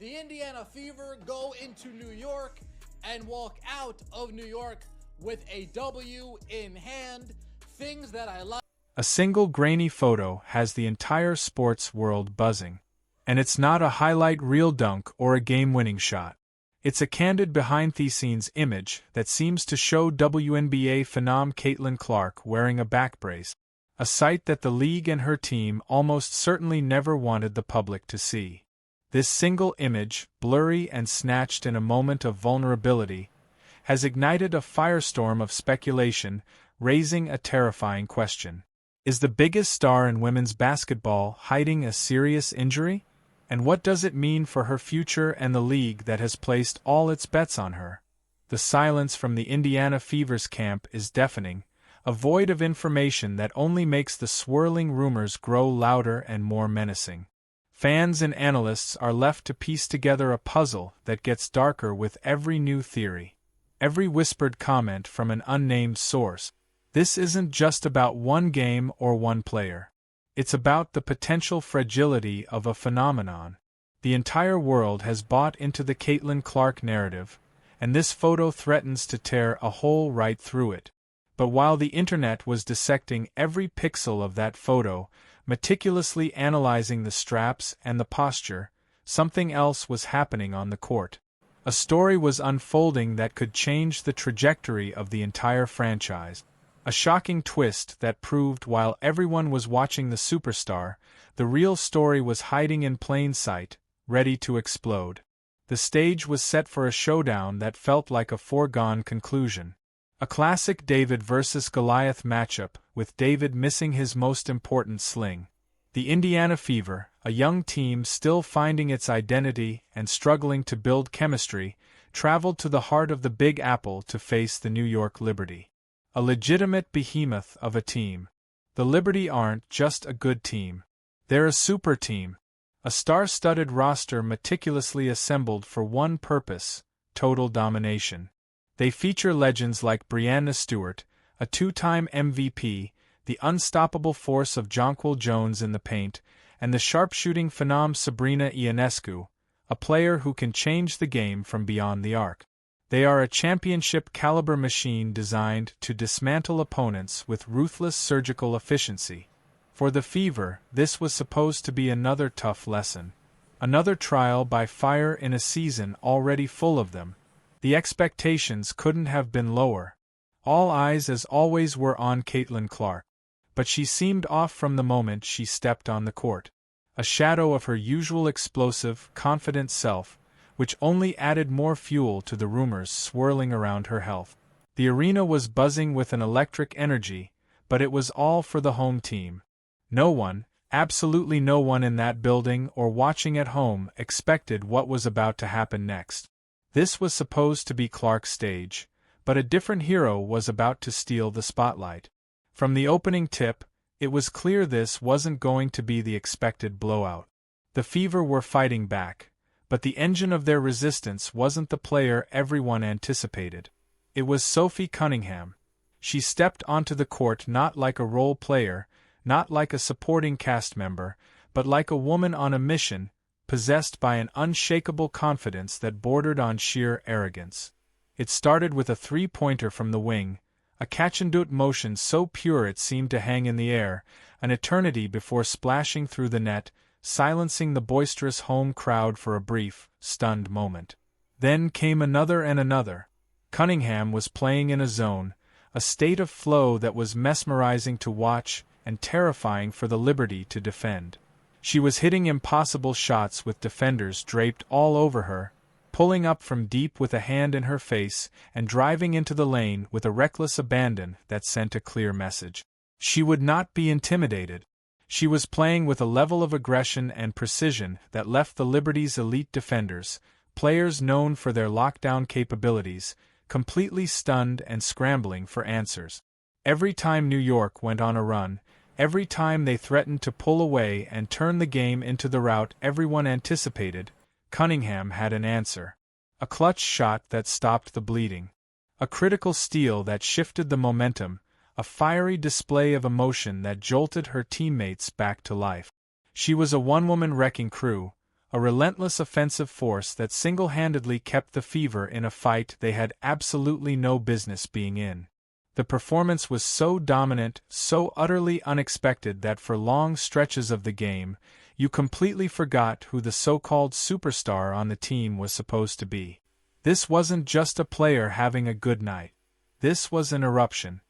The Indiana Fever go into New York and walk out of New York with a W in hand. Things that I love. A single grainy photo has the entire sports world buzzing. And it's not a highlight reel dunk or a game-winning shot. It's a candid behind-the-scenes image that seems to show WNBA phenom Caitlin Clark wearing a back brace, a sight that the league and her team almost certainly never wanted the public to see. This single image, blurry and snatched in a moment of vulnerability, has ignited a firestorm of speculation, raising a terrifying question. Is the biggest star in women's basketball hiding a serious injury? And what does it mean for her future and the league that has placed all its bets on her? The silence from the Indiana Fever's camp is deafening, a void of information that only makes the swirling rumors grow louder and more menacing. Fans and analysts are left to piece together a puzzle that gets darker with every new theory, every whispered comment from an unnamed source. This isn't just about one game or one player. It's about the potential fragility of a phenomenon. The entire world has bought into the Caitlin Clark narrative, and this photo threatens to tear a hole right through it. But while the internet was dissecting every pixel of that photo, meticulously analyzing the straps and the posture, something else was happening on the court. A story was unfolding that could change the trajectory of the entire franchise. A shocking twist that proved while everyone was watching the superstar, the real story was hiding in plain sight, ready to explode. The stage was set for a showdown that felt like a foregone conclusion. A classic David versus Goliath matchup, with David missing his most important sling. The Indiana Fever, a young team still finding its identity and struggling to build chemistry, traveled to the heart of the Big Apple to face the New York Liberty. A legitimate behemoth of a team. The Liberty aren't just a good team. They're a super team. A star-studded roster meticulously assembled for one purpose: total domination. They feature legends like Breanna Stewart, a two-time MVP, the unstoppable force of Jonquil Jones in the paint, and the sharpshooting phenom Sabrina Ionescu, a player who can change the game from beyond the arc. They are a championship-caliber machine designed to dismantle opponents with ruthless surgical efficiency. For the Fever, this was supposed to be another tough lesson. Another trial by fire in a season already full of them. The expectations couldn't have been lower. All eyes as always were on Caitlin Clark. But she seemed off from the moment she stepped on the court. A shadow of her usual explosive, confident self, which only added more fuel to the rumors swirling around her health. The arena was buzzing with an electric energy, but it was all for the home team. No one, absolutely no one in that building or watching at home expected what was about to happen next. This was supposed to be Clark's stage, but a different hero was about to steal the spotlight. From the opening tip, it was clear this wasn't going to be the expected blowout. The Fever were fighting back, but the engine of their resistance wasn't the player everyone anticipated. It was Sophie Cunningham. She stepped onto the court not like a role player, not like a supporting cast member, but like a woman on a mission, possessed by an unshakable confidence that bordered on sheer arrogance. It started with a three-pointer from the wing, a catch-and-shoot motion so pure it seemed to hang in the air, an eternity before splashing through the net, silencing the boisterous home crowd for a brief, stunned moment. Then came another and another. Cunningham was playing in a zone, a state of flow that was mesmerizing to watch and terrifying for the Liberty to defend. She was hitting impossible shots with defenders draped all over her, pulling up from deep with a hand in her face, and driving into the lane with a reckless abandon that sent a clear message. She would not be intimidated. She was playing with a level of aggression and precision that left the Liberty's elite defenders, players known for their lockdown capabilities, completely stunned and scrambling for answers. Every time New York went on a run, every time they threatened to pull away and turn the game into the rout everyone anticipated, Cunningham had an answer. A clutch shot that stopped the bleeding. A critical steal that shifted the momentum, a fiery display of emotion that jolted her teammates back to life. She was a one-woman wrecking crew, a relentless offensive force that single-handedly kept the Fever in a fight they had absolutely no business being in. The performance was so dominant, so utterly unexpected that for long stretches of the game, you completely forgot who the so-called superstar on the team was supposed to be. This wasn't just a player having a good night. This was an eruption.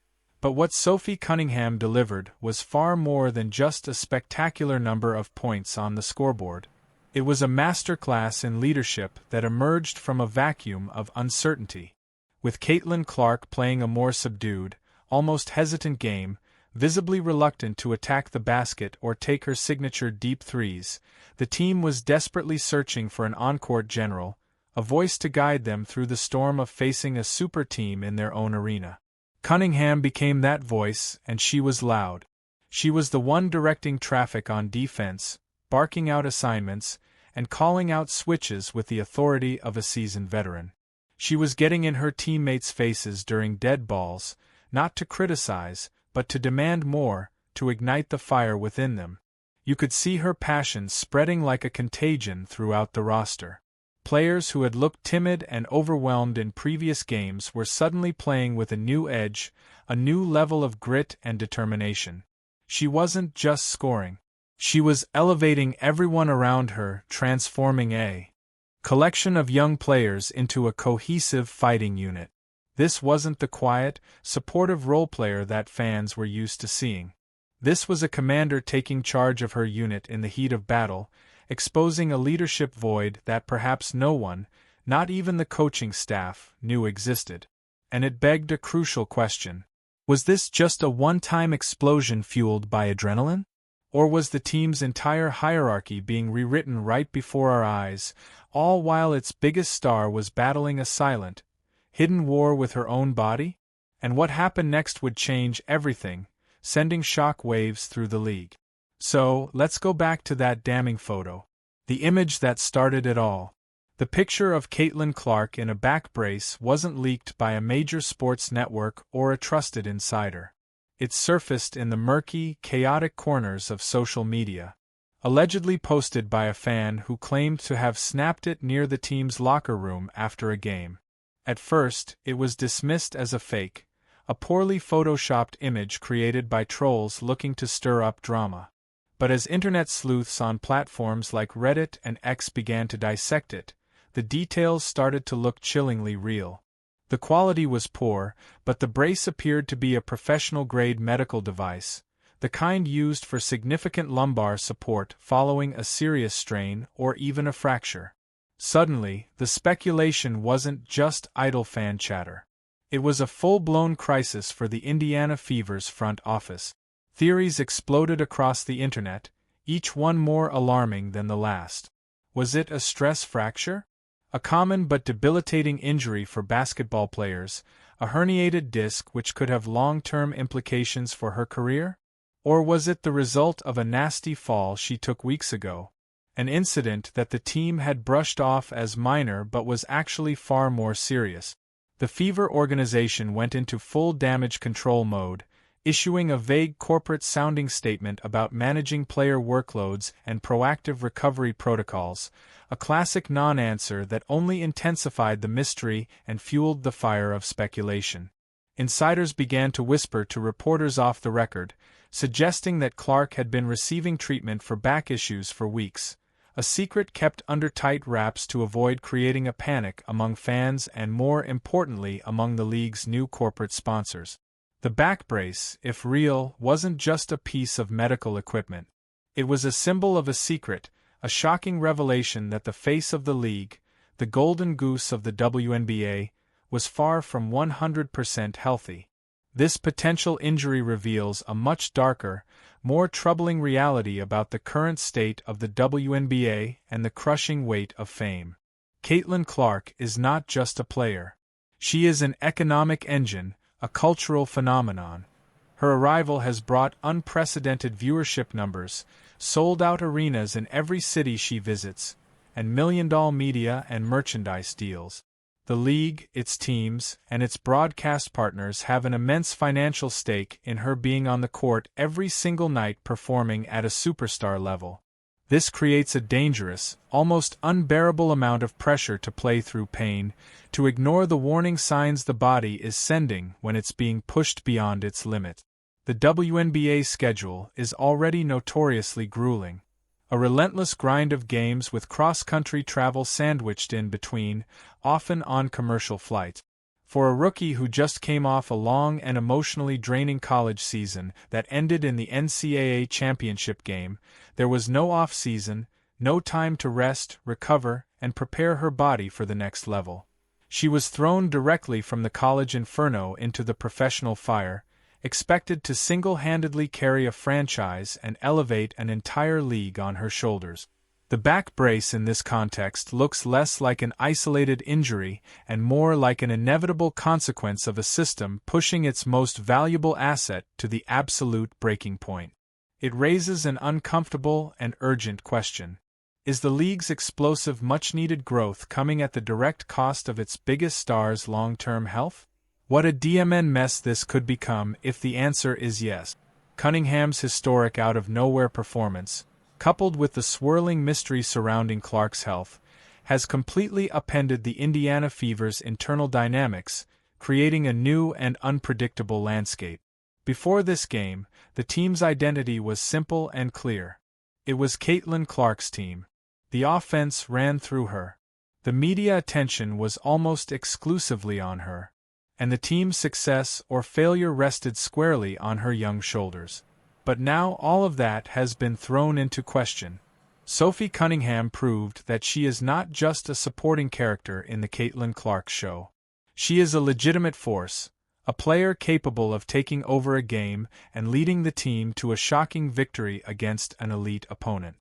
But what Sophie Cunningham delivered was far more than just a spectacular number of points on the scoreboard. It was a masterclass in leadership that emerged from a vacuum of uncertainty. With Caitlin Clark playing a more subdued, almost hesitant game, visibly reluctant to attack the basket or take her signature deep threes, the team was desperately searching for an on-court general, a voice to guide them through the storm of facing a super team in their own arena. Cunningham became that voice, and she was loud. She was the one directing traffic on defense, barking out assignments, and calling out switches with the authority of a seasoned veteran. She was getting in her teammates' faces during dead balls, not to criticize, but to demand more, to ignite the fire within them. You could see her passion spreading like a contagion throughout the roster. Players who had looked timid and overwhelmed in previous games were suddenly playing with a new edge, a new level of grit and determination. She wasn't just scoring. She was elevating everyone around her, transforming a collection of young players into a cohesive fighting unit. This wasn't the quiet, supportive role player that fans were used to seeing. This was a commander taking charge of her unit in the heat of battle, exposing a leadership void that perhaps no one, not even the coaching staff, knew existed. And it begged a crucial question. Was this just a one-time explosion fueled by adrenaline? Or was the team's entire hierarchy being rewritten right before our eyes, all while its biggest star was battling a silent, hidden war with her own body? And what happened next would change everything, sending shock waves through the league. So, let's go back to that damning photo. The image that started it all. The picture of Caitlin Clark in a back brace wasn't leaked by a major sports network or a trusted insider. It surfaced in the murky, chaotic corners of social media, allegedly posted by a fan who claimed to have snapped it near the team's locker room after a game. At first, it was dismissed as a fake, a poorly photoshopped image created by trolls looking to stir up drama. But as internet sleuths on platforms like Reddit and X began to dissect it, the details started to look chillingly real. The quality was poor, but the brace appeared to be a professional-grade medical device, the kind used for significant lumbar support following a serious strain or even a fracture. Suddenly, the speculation wasn't just idle fan chatter. It was a full-blown crisis for the Indiana Fever's front office. Theories exploded across the internet, each one more alarming than the last. Was it a stress fracture? A common but debilitating injury for basketball players, a herniated disc which could have long-term implications for her career? Or was it the result of a nasty fall she took weeks ago? An incident that the team had brushed off as minor but was actually far more serious. The Fever organization went into full damage control mode, issuing a vague corporate-sounding statement about managing player workloads and proactive recovery protocols, a classic non-answer that only intensified the mystery and fueled the fire of speculation. Insiders began to whisper to reporters off the record, suggesting that Clark had been receiving treatment for back issues for weeks, a secret kept under tight wraps to avoid creating a panic among fans and, more importantly, among the league's new corporate sponsors. The back brace, if real, wasn't just a piece of medical equipment. It was a symbol of a secret, a shocking revelation that the face of the league, the golden goose of the WNBA, was far from 100% healthy. This potential injury reveals a much darker, more troubling reality about the current state of the WNBA and the crushing weight of fame. Caitlin Clark is not just a player. She is an economic engine, a cultural phenomenon. Her arrival has brought unprecedented viewership numbers, sold-out arenas in every city she visits, and million-dollar media and merchandise deals. The league, its teams, and its broadcast partners have an immense financial stake in her being on the court every single night performing at a superstar level. This creates a dangerous, almost unbearable amount of pressure to play through pain, to ignore the warning signs the body is sending when it's being pushed beyond its limit. The WNBA schedule is already notoriously grueling. A relentless grind of games with cross-country travel sandwiched in between, often on commercial flights. For a rookie who just came off a long and emotionally draining college season that ended in the NCAA championship game, there was no off-season, no time to rest, recover, and prepare her body for the next level. She was thrown directly from the college inferno into the professional fire, expected to single-handedly carry a franchise and elevate an entire league on her shoulders. The back brace in this context looks less like an isolated injury and more like an inevitable consequence of a system pushing its most valuable asset to the absolute breaking point. It raises an uncomfortable and urgent question. Is the league's explosive, much-needed growth coming at the direct cost of its biggest stars' long-term health? What a DMN mess this could become if the answer is yes. Cunningham's historic out-of-nowhere performance, coupled with the swirling mystery surrounding Clark's health, has completely upended the Indiana Fever's internal dynamics, creating a new and unpredictable landscape. Before this game, the team's identity was simple and clear. It was Caitlin Clark's team. The offense ran through her. The media attention was almost exclusively on her, and the team's success or failure rested squarely on her young shoulders. But now all of that has been thrown into question. Sophie Cunningham proved that she is not just a supporting character in the Caitlin Clark show. She is a legitimate force, a player capable of taking over a game and leading the team to a shocking victory against an elite opponent.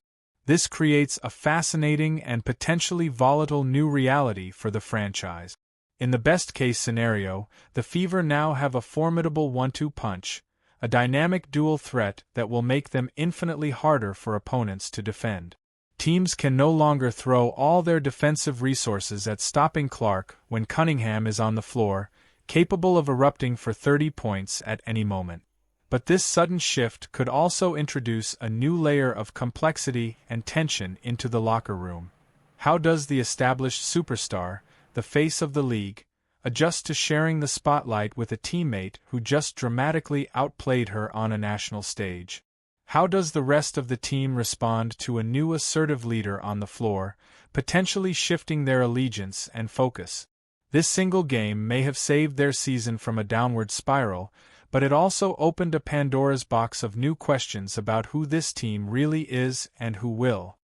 This creates a fascinating and potentially volatile new reality for the franchise. In the best-case scenario, the Fever now have a formidable one-two punch, a dynamic dual threat that will make them infinitely harder for opponents to defend. Teams can no longer throw all their defensive resources at stopping Clark when Cunningham is on the floor, capable of erupting for 30 points at any moment. But this sudden shift could also introduce a new layer of complexity and tension into the locker room. How does the established superstar, the face of the league, adjust to sharing the spotlight with a teammate who just dramatically outplayed her on a national stage? How does the rest of the team respond to a new assertive leader on the floor, potentially shifting their allegiance and focus? This single game may have saved their season from a downward spiral, but it also opened a Pandora's box of new questions about who this team really is and who will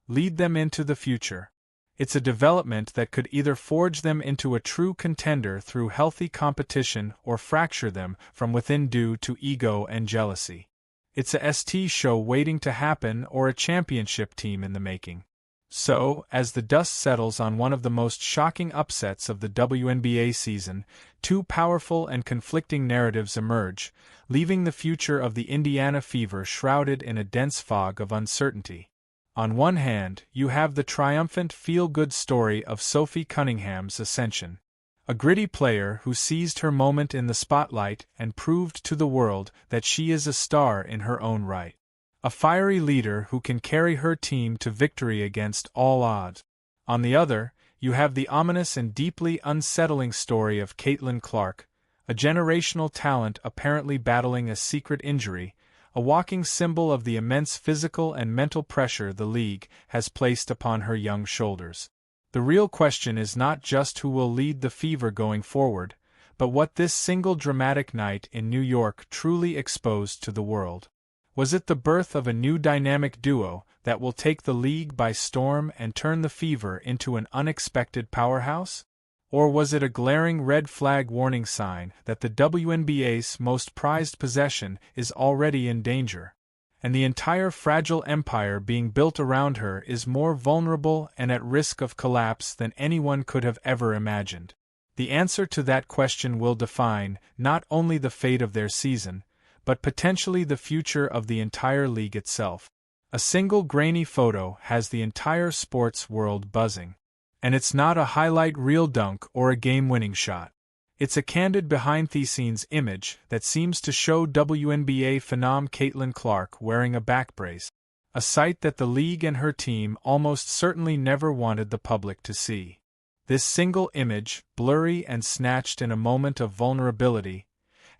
lead them into the future. It's a development that could either forge them into a true contender through healthy competition or fracture them from within due to ego and jealousy. It's a ST show waiting to happen or a championship team in the making. So, as the dust settles on one of the most shocking upsets of the WNBA season, two powerful and conflicting narratives emerge, leaving the future of the Indiana Fever shrouded in a dense fog of uncertainty. On one hand, you have the triumphant feel-good story of Sophie Cunningham's ascension. A gritty player who seized her moment in the spotlight and proved to the world that she is a star in her own right. A fiery leader who can carry her team to victory against all odds. On the other, you have the ominous and deeply unsettling story of Caitlin Clark, a generational talent apparently battling a secret injury, a walking symbol of the immense physical and mental pressure the league has placed upon her young shoulders. The real question is not just who will lead the Fever going forward, but what this single dramatic night in New York truly exposed to the world. Was it the birth of a new dynamic duo that will take the league by storm and turn the Fever into an unexpected powerhouse? Or was it a glaring red flag warning sign that the WNBA's most prized possession is already in danger, and the entire fragile empire being built around her is more vulnerable and at risk of collapse than anyone could have ever imagined? The answer to that question will define not only the fate of their season, but potentially the future of the entire league itself. A single grainy photo has the entire sports world buzzing. And it's not a highlight reel dunk or a game-winning shot. It's a candid behind-the-scenes image that seems to show WNBA phenom Caitlin Clark wearing a back brace. a sight that the league and her team almost certainly never wanted the public to see. This single image, blurry and snatched in a moment of vulnerability,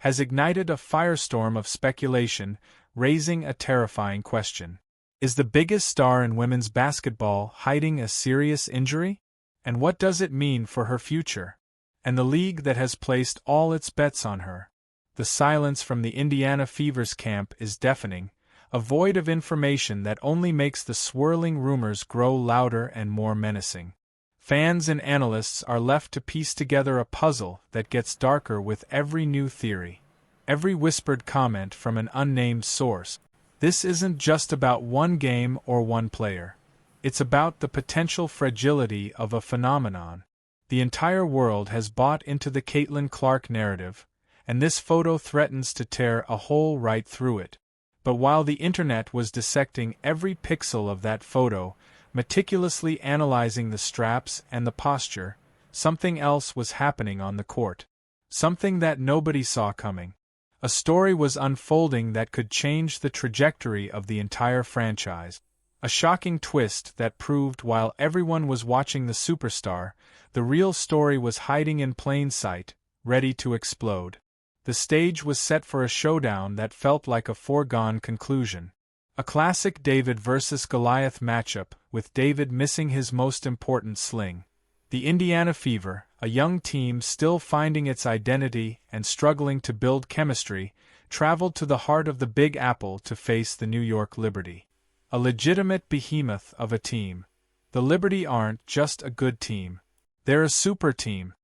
has ignited a firestorm of speculation, raising a terrifying question. Is the biggest star in women's basketball hiding a serious injury? And what does it mean for her future? And the league that has placed all its bets on her? The silence from the Indiana Fever's camp is deafening, a void of information that only makes the swirling rumors grow louder and more menacing. Fans and analysts are left to piece together a puzzle that gets darker with every new theory, every whispered comment from an unnamed source. This isn't just about one game or one player. It's about the potential fragility of a phenomenon. The entire world has bought into the Caitlin Clark narrative, and this photo threatens to tear a hole right through it. But while the internet was dissecting every pixel of that photo, meticulously analyzing the straps and the posture, something else was happening on the court. Something that nobody saw coming. A story was unfolding that could change the trajectory of the entire franchise. A shocking twist that proved while everyone was watching the superstar, the real story was hiding in plain sight, ready to explode. The stage was set for a showdown that felt like a foregone conclusion. A classic David versus Goliath matchup, with David missing his most important sling. The Indiana Fever, a young team still finding its identity and struggling to build chemistry, traveled to the heart of the Big Apple to face the New York Liberty. A legitimate behemoth of a team. The Liberty aren't just a good team. They're a super team.